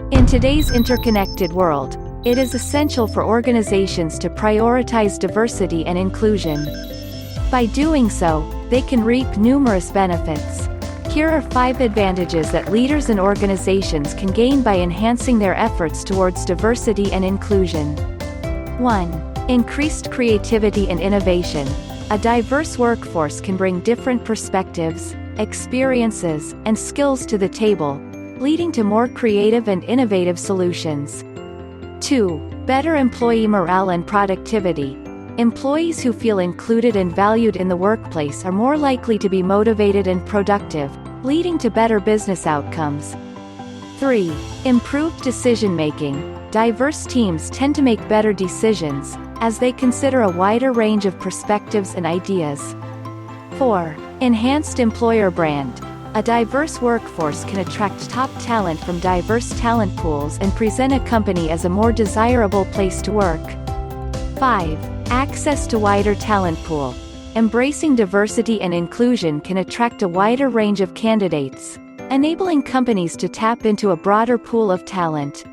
In today's interconnected world, it is essential for organizations to prioritize diversity and inclusion. By doing so, they can reap numerous benefits. Here are 5 advantages that leaders and organizations can gain by enhancing their efforts towards diversity and inclusion. 1. Increased creativity and innovation. A diverse workforce can bring different perspectives, experiences, and skills to the table, leading to more creative and innovative solutions. 2. Better employee morale and productivity. Employees who feel included and valued in the workplace are more likely to be motivated and productive, leading to better business outcomes. 3. Improved decision-making. Diverse teams tend to make better decisions, as they consider a wider range of perspectives and ideas. 4. Enhanced employer brand. A diverse workforce can attract top talent from diverse talent pools and present a company as a more desirable place to work. 5. Access to wider talent pool. Embracing diversity and inclusion can attract a wider range of candidates, enabling companies to tap into a broader pool of talent.